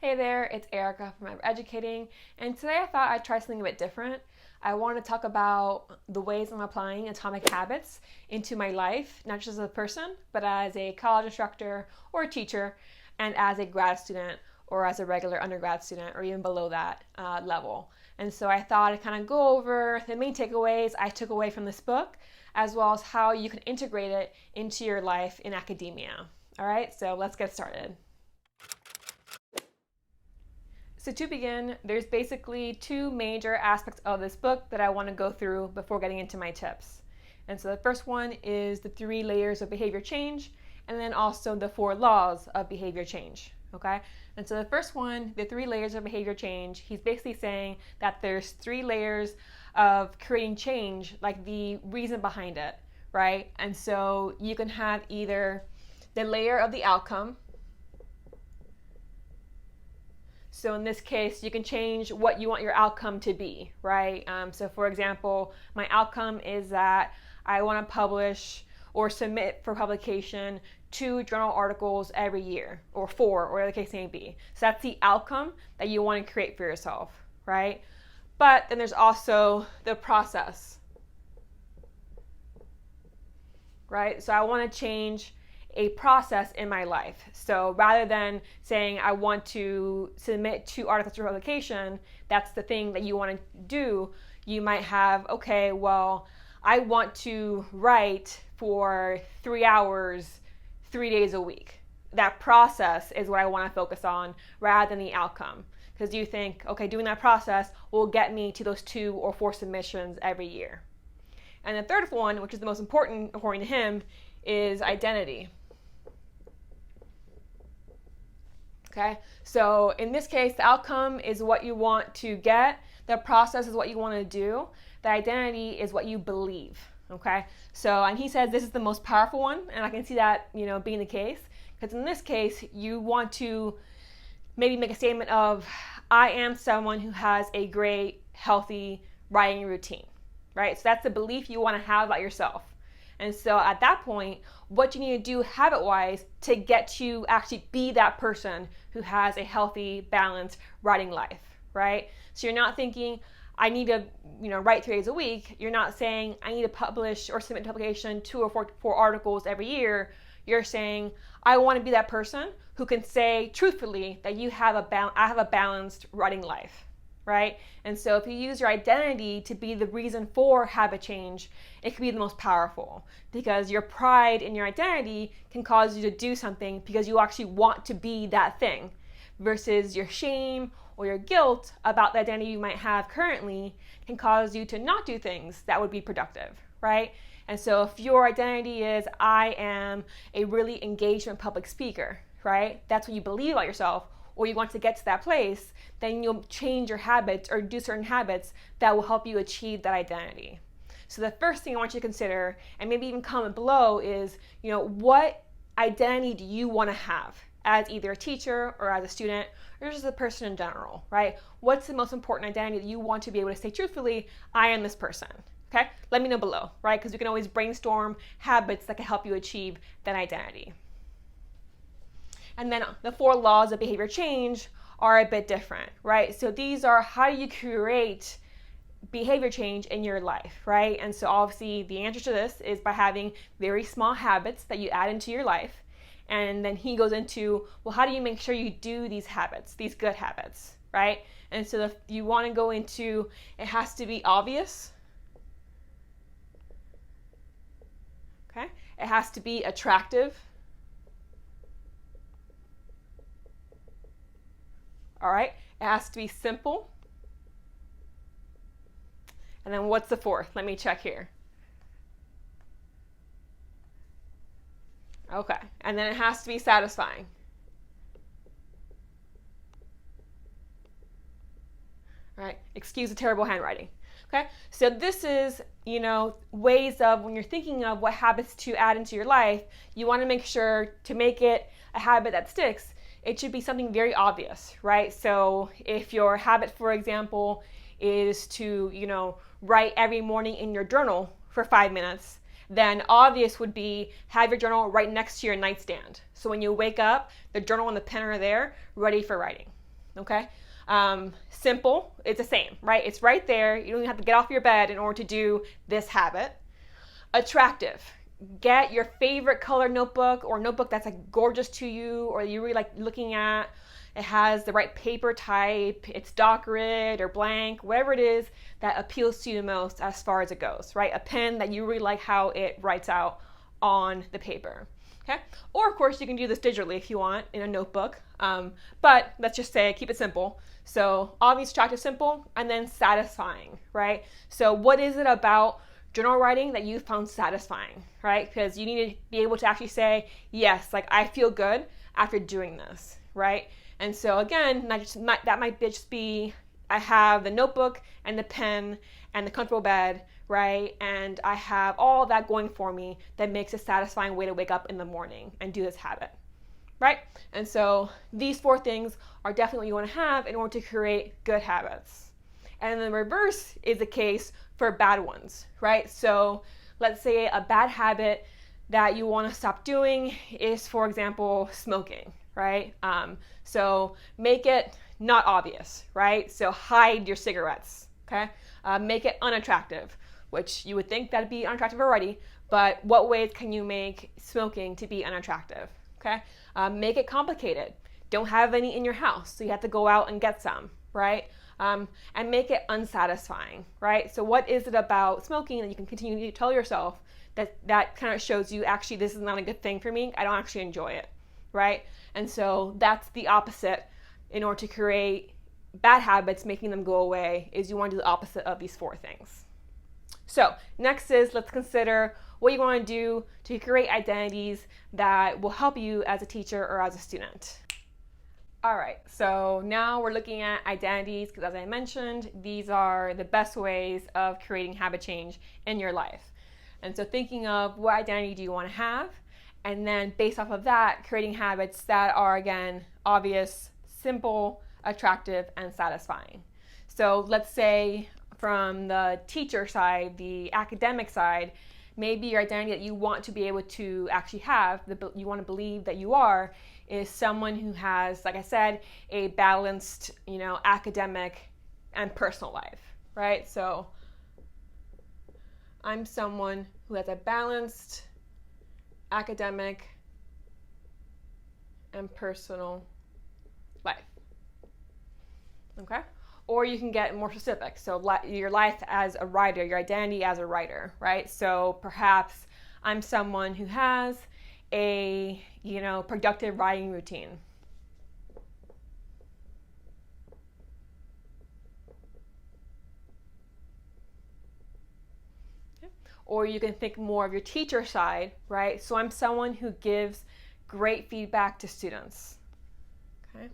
Hey there, it's Erica from Ever Educating, and today I thought I'd try something a bit different. I want to talk about the ways I'm applying atomic habits into my life, not just as a person, but as a college instructor or a teacher, and as a grad student or as a regular undergrad student or even below that level. And so I thought I'd kind of go over the main takeaways I took away from this book, as well as how you can integrate it into your life in academia. All right, so let's get started. So to begin, there's basically two major aspects of this book that I want to go through before getting into my tips. And so the first one is the 3 layers of behavior change, and then also the 4 laws of behavior change. Okay? And so the first one, the 3 layers of behavior change, he's basically saying that there's 3 layers of creating change, like the reason behind it, right? And so you can have either the layer of the outcome. So in this case, you can change what you want your outcome to be, right? So for example, my outcome is that I want to publish or submit for publication 2 journal articles every year, or 4, or whatever the case may be. So that's the outcome that you want to create for yourself, right? But then there's also the process, right? So I want to change a process in my life. So rather than saying I want to submit 2 articles for publication, that's the thing that you want to do, you might have, okay, well, I want to write for 3 hours, 3 days a week. That process is what I want to focus on rather than the outcome. Because you think, okay, doing that process will get me to those 2 or 4 submissions every year. And the third one, which is the most important according to him, is identity. Okay, so in this case, the outcome is what you want to get. The process is what you want to do. The identity is what you believe. Okay, so and he says this is the most powerful one, and I can see that being the case, because in this case, you want to maybe make a statement of, I am someone who has a great, healthy writing routine, right? So that's the belief you want to have about yourself. And so at that point, what you need to do habit-wise to get to actually be that person who has a healthy, balanced writing life, right? So you're not thinking, I need to write 3 days a week. You're not saying, I need to publish or submit to publication 2 or 4 articles every year. You're saying, I want to be that person who can say truthfully that I have a balanced writing life. Right? And so if you use your identity to be the reason for habit change, it can be the most powerful, because your pride in your identity can cause you to do something because you actually want to be that thing, versus your shame or your guilt about the identity you might have currently can cause you to not do things that would be productive, right? And so if your identity is, I am a really engaged public speaker, right? That's what you believe about yourself, or you want to get to that place, then you'll change your habits or do certain habits that will help you achieve that identity. So the first thing I want you to consider, and maybe even comment below, is what identity do you want to have as either a teacher or as a student or just a person in general, right? What's the most important identity that you want to be able to say truthfully, I am this person, okay? Let me know below, right? Because we can always brainstorm habits that can help you achieve that identity. And then the 4 laws of behavior change are a bit different, right? So these are how you create behavior change in your life, right? And so obviously the answer to this is by having very small habits that you add into your life. And then he goes into, well, how do you make sure you do these habits, these good habits, right? And so you want to go into, it has to be obvious, okay? It has to be attractive. All right, it has to be simple. And then what's the 4th? Let me check here. Okay, and then it has to be satisfying. All right, excuse the terrible handwriting. Okay, so this is, ways of when you're thinking of what habits to add into your life, you want to make sure to make it a habit that sticks. It should be something very obvious, right? So if your habit, for example, is to, write every morning in your journal for 5 minutes, then obvious would be have your journal right next to your nightstand. So when you wake up, the journal and the pen are there, ready for writing, okay? Simple, it's the same, right? It's right there. You don't even have to get off your bed in order to do this habit. Attractive. Get your favorite color notebook or notebook that's like gorgeous to you or you really like looking at. It has the right paper type, it's doc grid or blank, whatever it is that appeals to you the most as far as it goes, right? A pen that you really like how it writes out on the paper, okay? Or of course you can do this digitally if you want in a notebook, but let's just say keep it simple. So obvious, attractive, simple, and then satisfying, right? So what is it about journal writing that you found satisfying, right? Because you need to be able to actually say, yes, like I feel good after doing this, right? And so again, that might just be, I have the notebook and the pen and the comfortable bed, right? And I have all that going for me that makes a satisfying way to wake up in the morning and do this habit, right? And so these 4 things are definitely what you want to have in order to create good habits. And then the reverse is the case for bad ones, right? So let's say a bad habit that you want to stop doing is, for example, smoking, right? So make it not obvious, right? So hide your cigarettes, okay? Make it unattractive, which you would think that'd be unattractive already, but what ways can you make smoking to be unattractive, okay? Make it complicated. Don't have any in your house, so you have to go out and get some, right? And make it unsatisfying, right? So what is it about smoking that you can continue to tell yourself that kind of shows you, actually, this is not a good thing for me. I don't actually enjoy it, right? And so that's the opposite. In order to create bad habits, making them go away, is you want to do the opposite of these 4 things. So next is, let's consider what you want to do to create identities that will help you as a teacher or as a student. All right, so now we're looking at identities because, as I mentioned, these are the best ways of creating habit change in your life. And so thinking of what identity do you want to have, and then based off of that, creating habits that are, again, obvious, simple, attractive, and satisfying. So let's say from the teacher side, the academic side, maybe your identity that you want to be able to actually have, you want to believe that you are, is someone who has, like I said, a balanced, academic and personal life, right? So I'm someone who has a balanced academic and personal life, okay? Or you can get more specific. So your life as a writer, your identity as a writer, right? So perhaps I'm someone who has a, productive writing routine. Okay. Or you can think more of your teacher side, right? So I'm someone who gives great feedback to students, okay?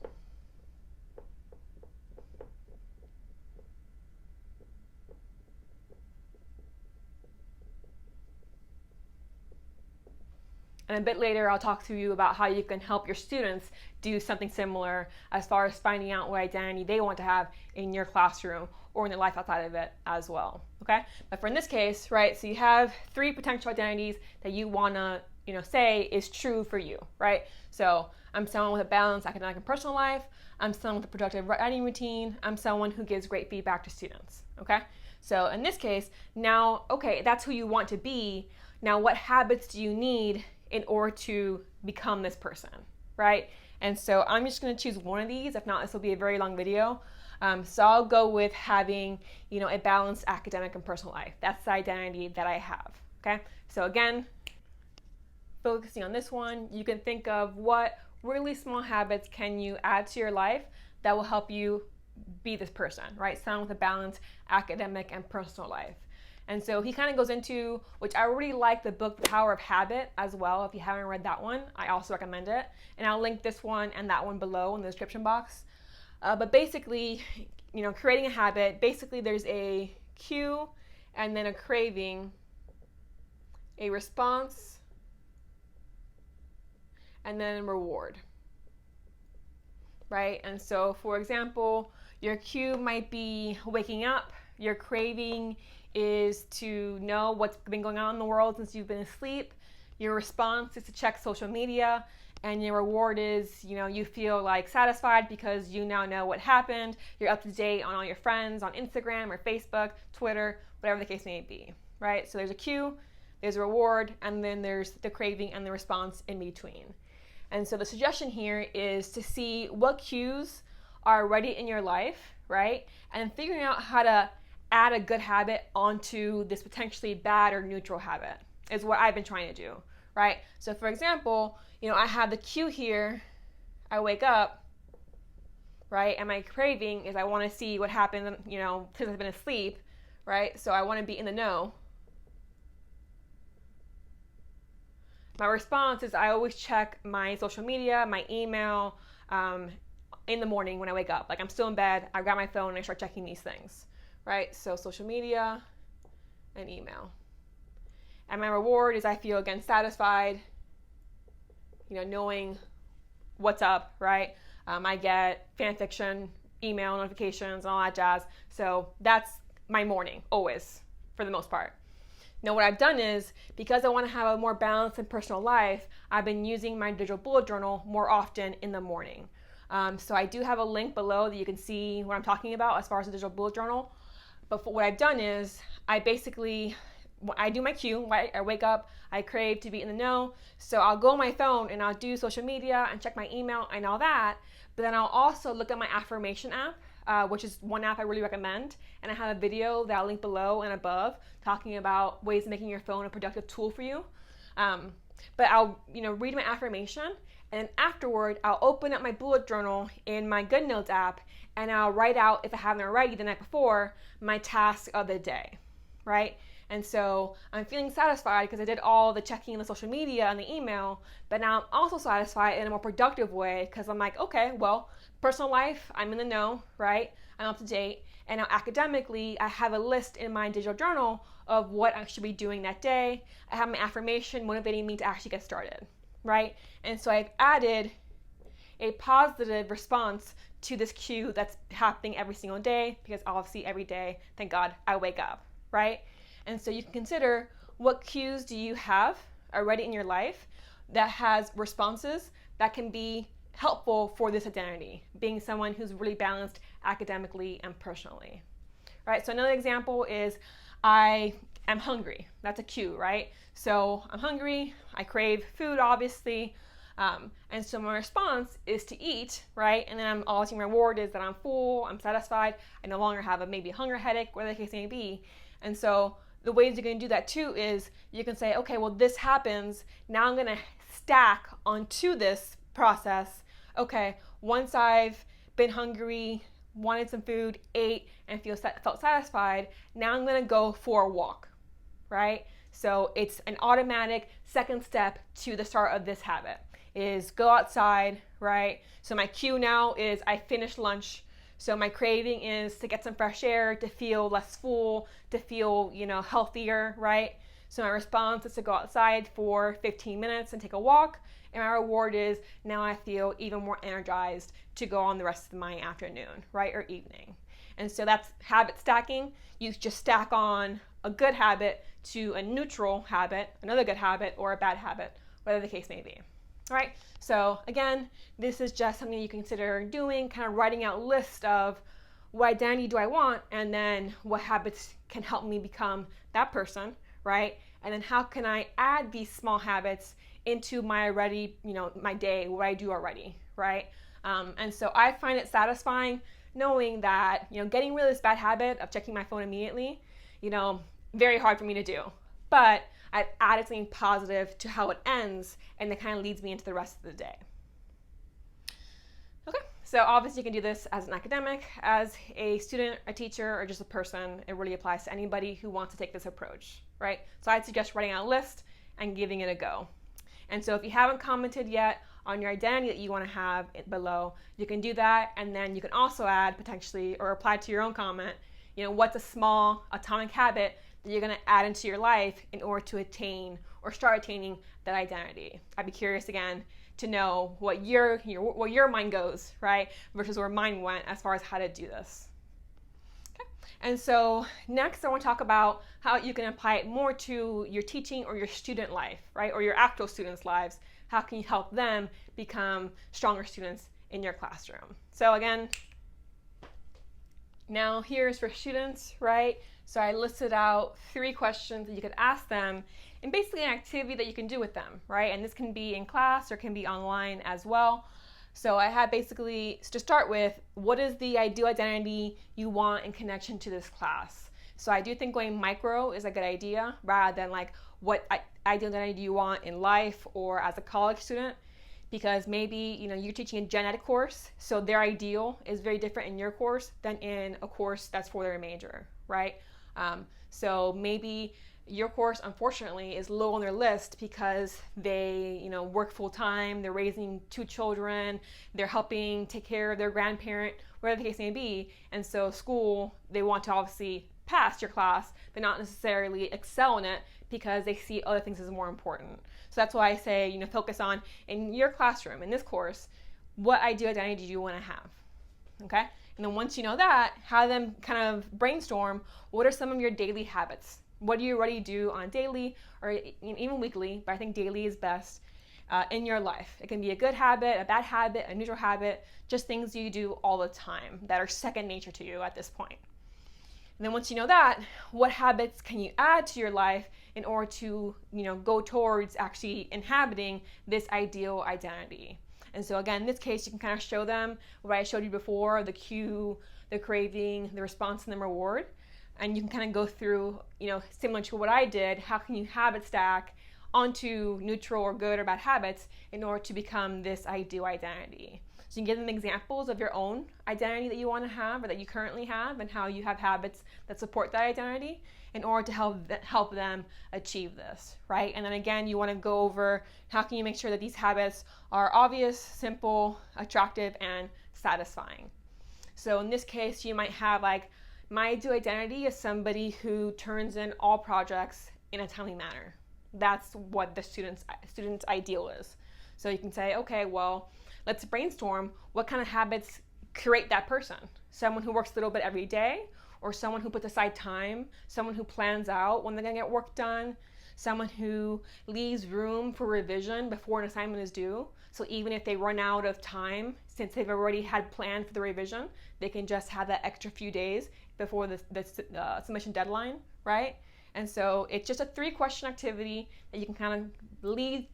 And a bit later, I'll talk to you about how you can help your students do something similar as far as finding out what identity they want to have in your classroom or in their life outside of it as well, okay? But for in this case, right, so you have 3 potential identities that you want to, say is true for you, right? So I'm someone with a balanced academic and personal life. I'm someone with a productive writing routine. I'm someone who gives great feedback to students, okay? So in this case, now, okay, that's who you want to be. Now, what habits do you need in order to become this person, right? And so I'm just going to choose one of these. If not, this will be a very long video. So I'll go with having, a balanced academic and personal life. That's the identity that I have, okay? So again, focusing on this one, you can think of what really small habits can you add to your life that will help you be this person, right? Someone with a balanced academic and personal life. And so he kind of goes into, which I really like the book, The Power of Habit as well. If you haven't read that one, I also recommend it. And I'll link this one and that one below in the description box. But basically, creating a habit, basically there's a cue and then a craving, a response, and then a reward, right? And so, for example, your cue might be waking up. Your craving is to know what's been going on in the world since you've been asleep. Your response is to check social media. and your reward is, you feel like satisfied because you now know what happened. You're up to date on all your friends on Instagram or Facebook, Twitter, whatever the case may be, right? So there's a cue, there's a reward, and then there's the craving and the response in between. And so the suggestion here is to see what cues are already in your life, right? And figuring out how to add a good habit onto this potentially bad or neutral habit is what I've been trying to do, right? So for example, I have the cue here, I wake up, right? And my craving is I want to see what happened, because I've been asleep, right? So I want to be in the know. My response is I always check my social media, my email, in the morning when I wake up. Like I'm still in bed, I grab my phone and I start checking these things, right? So social media and email. And my reward is I feel, again, satisfied, knowing what's up, right? I get fan fiction, email notifications, and all that jazz. So that's my morning, always, for the most part. Now, what I've done is, because I want to have a more balanced and personal life, I've been using my digital bullet journal more often in the morning. So I do have a link below that you can see what I'm talking about as far as the digital bullet journal. But what I've done is I do my cue, right? I wake up, I crave to be in the know. So I'll go on my phone and I'll do social media and check my email and all that. But then I'll also look at my affirmation app, which is one app I really recommend. And I have a video that I'll link below and above talking about ways of making your phone a productive tool for you. But I'll, read my affirmation, and afterward, I'll open up my bullet journal in my Good Notes app, and I'll write out, if I haven't already the night before, my task of the day, right? And so I'm feeling satisfied because I did all the checking in the social media and the email, but now I'm also satisfied in a more productive way because I'm like, okay, well, personal life, I'm in the know, right? I'm up to date. And now academically, I have a list in my digital journal of what I should be doing that day. I have my affirmation motivating me to actually get started, right? And so I've added a positive response to this cue that's happening every single day, because obviously every day, thank God, I wake up, right? And so you can consider, what cues do you have already in your life that has responses that can be helpful for this identity, being someone who's really balanced academically and personally, right? So another example is I am hungry. That's a cue, right? So I'm hungry, I crave food, obviously, and so my response is to eat, right? And then obviously my reward is that I'm full, I'm satisfied, I no longer have maybe a hunger headache, whatever the case may be. And so the ways you can do that too is you can say, okay, well, this happens, now I'm gonna stack onto this process. Okay, once I've been hungry, wanted some food, ate, and felt satisfied, now I'm gonna go for a walk, right? So it's an automatic second step to the start of this habit, is go outside, right? So my cue now is I finished lunch. So my craving is to get some fresh air, to feel less full, to feel, healthier, right? So my response is to go outside for 15 minutes and take a walk. And my reward is now I feel even more energized to go on the rest of my afternoon, right, or evening. And so that's habit stacking. You just stack on a good habit to a neutral habit, another good habit, or a bad habit, whatever the case may be. All right, so again, this is just something you consider doing, kind of writing out a list of what identity do I want, and then what habits can help me become that person, right? And then how can I add these small habits into my already, my day, what I do already, right? And so I find it satisfying knowing that, getting rid of this bad habit of checking my phone immediately, very hard for me to do. But I've added something positive to how it ends, and that kind of leads me into the rest of the day. Okay, so obviously you can do this as an academic, as a student, a teacher, or just a person. It really applies to anybody who wants to take this approach, right? So I'd suggest writing out a list and giving it a go. And so if you haven't commented yet on your identity that you want to have below, you can do that, and then you can also add potentially, or apply to your own comment, what's a small atomic habit that you're going to add into your life in order to attain or start attaining that identity. I'd be curious again to know what where your mind goes, right, versus where mine went as far as how to do this. Okay. And so next I want to talk about how you can apply it more to your teaching or your student life, right, or your actual students' lives how can you help them become stronger students in your classroom? So again, now here's for students, right? So I listed out 3 questions that you could ask them, and basically an activity that you can do with them, right? And this can be in class or can be online as well. So I had basically, to start with, what is the ideal identity you want in connection to this class? So I do think going micro is a good idea, rather than like what ideal identity do you want in life or as a college student, because maybe you're teaching a gen ed course, so their ideal is very different in your course than in a course that's for their major, right? So maybe your course, unfortunately, is low on their list because they, work full time, they're raising 2 children, they're helping take care of their grandparent, whatever the case may be, and so school, they want to obviously pass your class, but not necessarily excel in it because they see other things as more important. So that's why I say, focus on, in your classroom, in this course, what ideal identity do you want to have, okay? And then once you know that, have them kind of brainstorm, what are some of your daily habits? What do you already do on a daily or even weekly, but I think daily is best, in your life? It can be a good habit, a bad habit, a neutral habit, just things you do all the time that are second nature to you at this point. And then once you know that, what habits can you add to your life in order to, go towards actually inhabiting this ideal identity? And so again, in this case, you can kind of show them what I showed you before, the cue, the craving, the response, and the reward. And you can kind of go through, similar to what I did, how can you habit stack onto neutral or good or bad habits in order to become this ideal identity. So you can give them examples of your own identity that you want to have or that you currently have, and how you have habits that support that identity in order to help them achieve this, right? And then again, you want to go over how can you make sure that these habits are obvious, simple, attractive, and satisfying. So in this case, you might have like, my ideal identity is somebody who turns in all projects in a timely manner. That's what the student's ideal is. So you can say, okay, well, let's brainstorm what kind of habits create that person. Someone who works a little bit every day, or someone who puts aside time, someone who plans out when they're gonna get work done, someone who leaves room for revision before an assignment is due. So even if they run out of time, since they've already had planned for the revision, they can just have that extra few days before the submission deadline, right? And so it's just a 3-question activity that you can kind of lead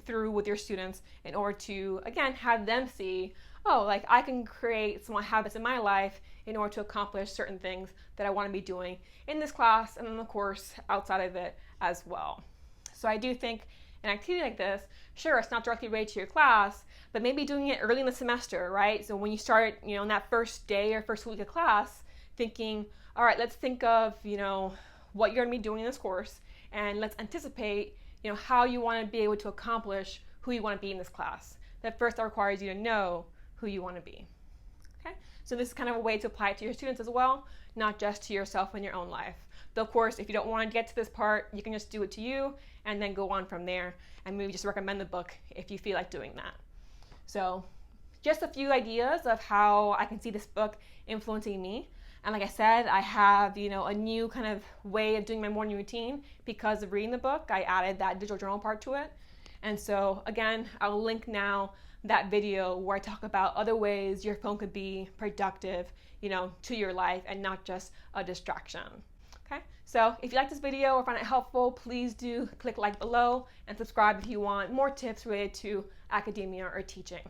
through with your students in order to, again, have them see, oh, like I can create some habits in my life in order to accomplish certain things that I want to be doing in this class and then, of course, outside of it as well. So I do think an activity like this, sure, it's not directly related to your class, but maybe doing it early in the semester, right? So when you start, on that first day or first week of class, thinking, all right, let's think of, what you're going to be doing in this course, and let's anticipate, how you want to be able to accomplish who you want to be in this class. That first, that requires you to know who you want to be. Okay? So this is kind of a way to apply it to your students as well, not just to yourself in your own life. Though, of course, if you don't want to get to this part, you can just do it to you and then go on from there, and maybe just recommend the book if you feel like doing that. So just a few ideas of how I can see this book influencing me. And like I said, I have, a new kind of way of doing my morning routine because of reading the book. I added that digital journal part to it. And so again, I'll link now that video where I talk about other ways your phone could be productive, to your life and not just a distraction. Okay, so if you like this video or find it helpful, please do click like below and subscribe if you want more tips related to academia or teaching.